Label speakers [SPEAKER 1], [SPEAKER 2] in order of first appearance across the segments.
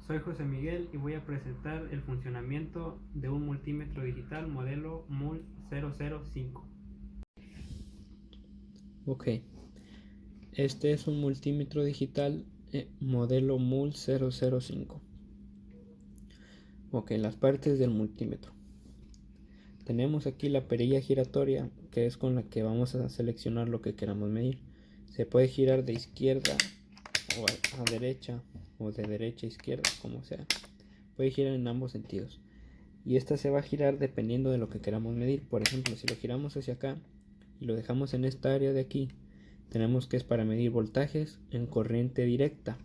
[SPEAKER 1] soy José Miguel y voy a presentar el funcionamiento de un multímetro digital modelo MUL 005.
[SPEAKER 2] Ok, este es un multímetro digital modelo MUL 005. Ok, las partes del multímetro. Tenemos aquí la perilla giratoria, que es con la que vamos a seleccionar lo que queramos medir. Se puede girar de izquierda o a derecha, o de derecha a izquierda, como sea. Puede girar en ambos sentidos. Y esta se va a girar dependiendo de lo que queramos medir. Por ejemplo, si lo giramos hacia acá y lo dejamos en esta área de aquí, tenemos que es para medir voltajes en corriente directa,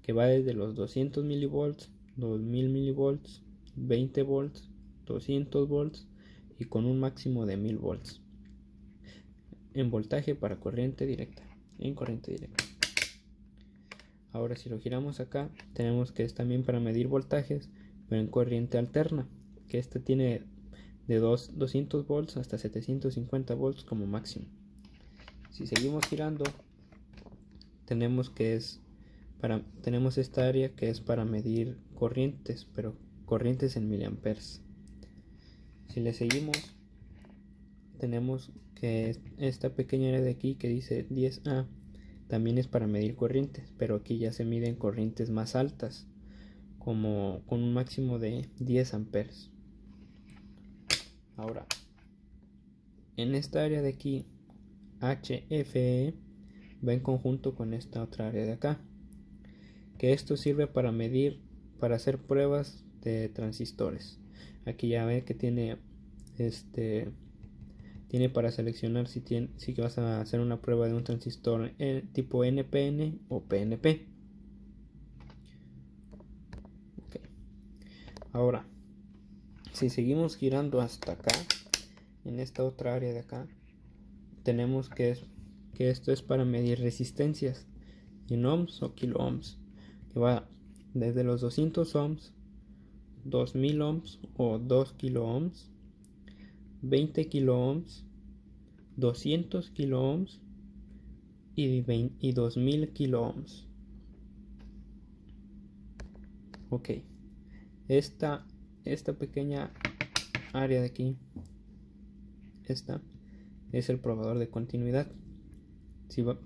[SPEAKER 2] que va desde los 200 milivolts, 2000 milivolts, 20 volts, 200 volts y con un máximo de 1000 volts en voltaje para corriente directa, en corriente directa. Ahora si lo giramos acá, tenemos que es también para medir voltajes, pero en corriente alterna, que esta tiene de 200 volts hasta 750 volts como máximo. Si seguimos girando, tenemos esta área que es para medir corrientes, pero corrientes en miliamperes. Si le seguimos, tenemos que esta pequeña área de aquí que dice 10A también es para medir corrientes, pero aquí ya se miden corrientes más altas, como con un máximo de 10 amperes. Ahora, en esta área de aquí, HFE va en conjunto con esta otra área de acá, que esto sirve para medir, para hacer pruebas de transistores. Aquí ya ve que tiene para seleccionar si vas a hacer una prueba de un transistor tipo NPN o PNP. Okay. Ahora, si seguimos girando hasta acá, en esta otra área de acá, tenemos que esto es para medir resistencias en ohms o kilo ohms, que va desde los 200 ohms, 2000 ohms o 2 kilo ohms, 20 kilo ohms, 200 kilo ohms y 2000 kilo ohms. Ok, esta pequeña área de aquí, esta es el probador de continuidad,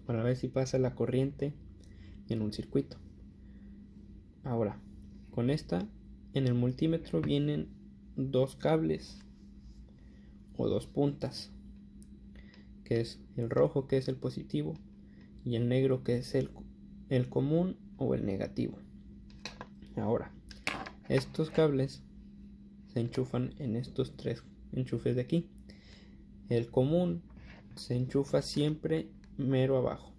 [SPEAKER 2] para ver si pasa la corriente en un circuito. Ahora, con esta, en el multímetro vienen dos cables o dos puntas, que es el rojo, que es el positivo, y el negro, que es el común o el negativo. Ahora, estos cables se enchufan en estos tres enchufes de aquí. El común se enchufa siempre mero abajo,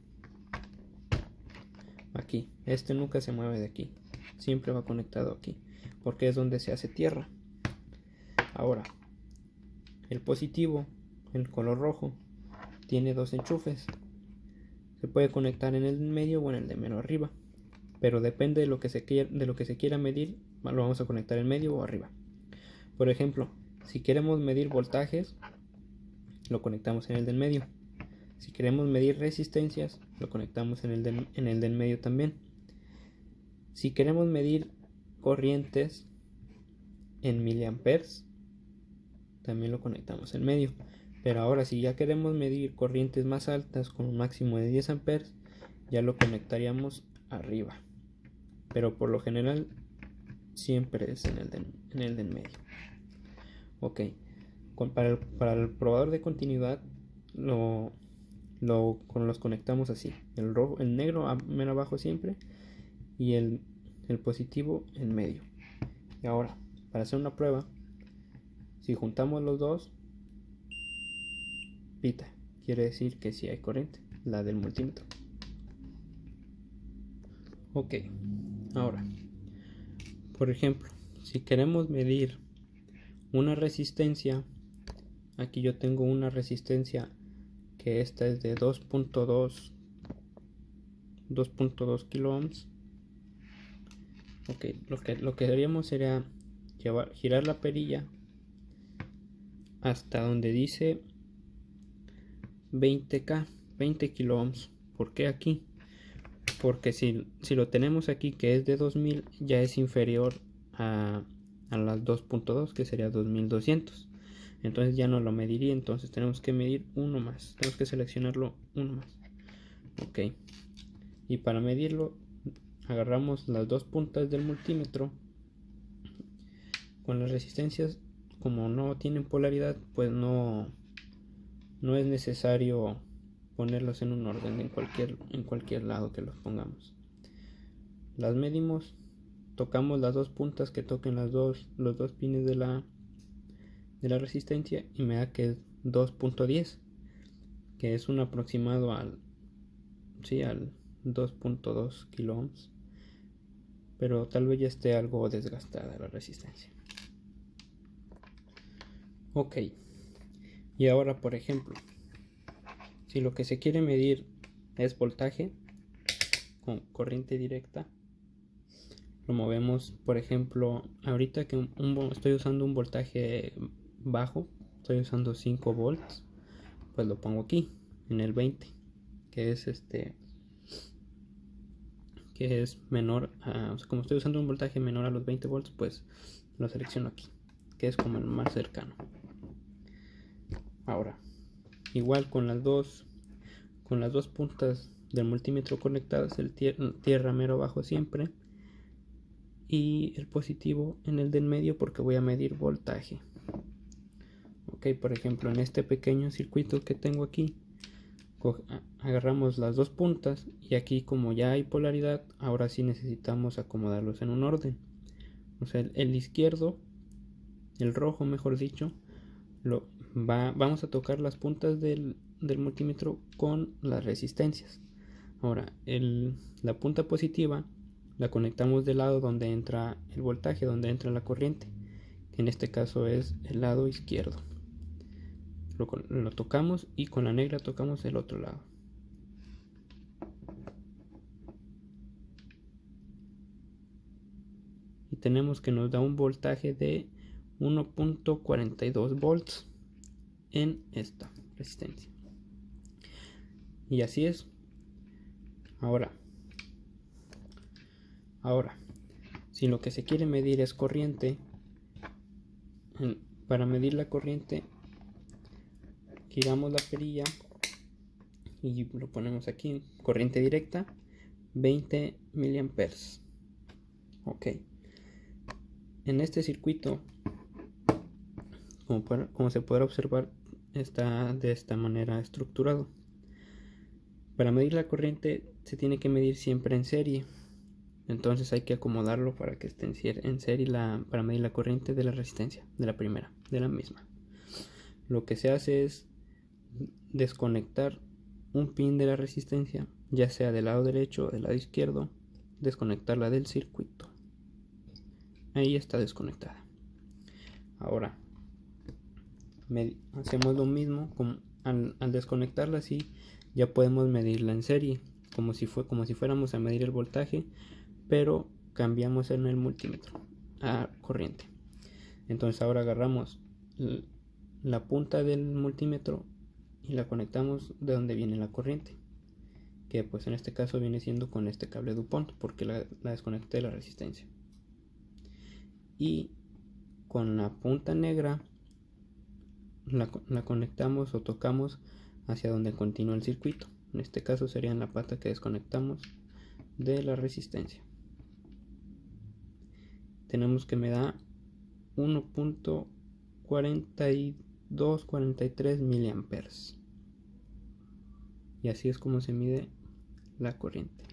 [SPEAKER 2] aquí. Este nunca se mueve de aquí, siempre va conectado aquí, porque es donde se hace tierra. Ahora, el positivo, el color rojo, tiene dos enchufes. Se puede conectar en el medio o en el de mero arriba, pero depende de lo que se quiera medir, lo vamos a conectar en medio o arriba. Por ejemplo, si queremos medir voltajes, lo conectamos en el del medio. Si queremos medir resistencias, lo conectamos en el del medio también. Si queremos medir corrientes en miliamperes, también lo conectamos en medio. Pero ahora, si ya queremos medir corrientes más altas con un máximo de 10 amperes, ya lo conectaríamos arriba. Pero por lo general siempre es en el del medio. Ok, para el probador de continuidad los conectamos así: el negro mero abajo siempre y el positivo en medio. Y ahora, para hacer una prueba, si juntamos los dos, pita, quiere decir que sí hay corriente, la del multímetro. Ok, ahora, por ejemplo, si queremos medir una resistencia, aquí yo tengo una resistencia que esta es de 2.2 kilo ohms. Ok, lo que haríamos sería girar la perilla hasta donde dice 20 kilo ohms. ¿Por qué aquí? porque si lo tenemos aquí que es de 2000, ya es inferior a las 2.2, que sería 2200. Entonces ya no lo mediría, entonces tenemos que medir uno más, tenemos que seleccionarlo uno más. Ok, y para medirlo agarramos las dos puntas del multímetro. Con las resistencias, como no tienen polaridad, pues no es necesario ponerlos en un orden en cualquier lado que los pongamos. Las medimos, tocamos las dos puntas que toquen los dos pines de la resistencia y me da que es 2.10, que es un aproximado al 2.2 kilo ohms, pero tal vez ya esté algo desgastada la resistencia. Ok, y ahora por ejemplo, si lo que se quiere medir es voltaje con corriente directa, lo movemos. Por ejemplo, ahorita que estoy usando un voltaje bajo, estoy usando 5 volts, pues lo pongo aquí en el 20, que es menor a, o sea, como estoy usando un voltaje menor a los 20 volts, pues lo selecciono aquí, que es como el más cercano. Ahora, igual con las dos puntas del multímetro conectadas, el tierra mero abajo siempre, y el positivo en el del medio, porque voy a medir voltaje. Ok, por ejemplo, en este pequeño circuito que tengo aquí, agarramos las dos puntas y aquí, como ya hay polaridad, ahora sí necesitamos acomodarlos en un orden. O sea, el izquierdo, el rojo mejor dicho, vamos a tocar las puntas del multímetro con las resistencias. Ahora, la punta positiva la conectamos del lado donde entra el voltaje, donde entra la corriente, que en este caso es el lado izquierdo. Lo tocamos y con la negra tocamos el otro lado. Y tenemos que nos da un voltaje de 1.42 volts en esta resistencia. Y así es. Ahora, si lo que se quiere medir es corriente, para medir la corriente, giramos la perilla y lo ponemos aquí, corriente directa, 20 miliamperes. Ok, en este circuito, como se podrá observar, está de esta manera estructurado. Para medir la corriente se tiene que medir siempre en serie, entonces hay que acomodarlo para que esté en serie para medir la corriente de la resistencia, de la misma. Lo que se hace es desconectar un pin de la resistencia, ya sea del lado derecho o del lado izquierdo, desconectarla del circuito. Ahí está desconectada. Ahora hacemos lo mismo al desconectarla, así ya podemos medirla en serie, como si fuéramos a medir el voltaje, pero cambiamos en el multímetro a corriente. Entonces ahora agarramos la punta del multímetro y la conectamos de donde viene la corriente, que pues en este caso viene siendo con este cable DuPont, porque la desconecté de la resistencia. Y con la punta negra la conectamos o tocamos hacia donde continúa el circuito. En este caso sería en la pata que desconectamos de la resistencia. Tenemos que me da 1.4243 miliamperes. Y así es como se mide la corriente.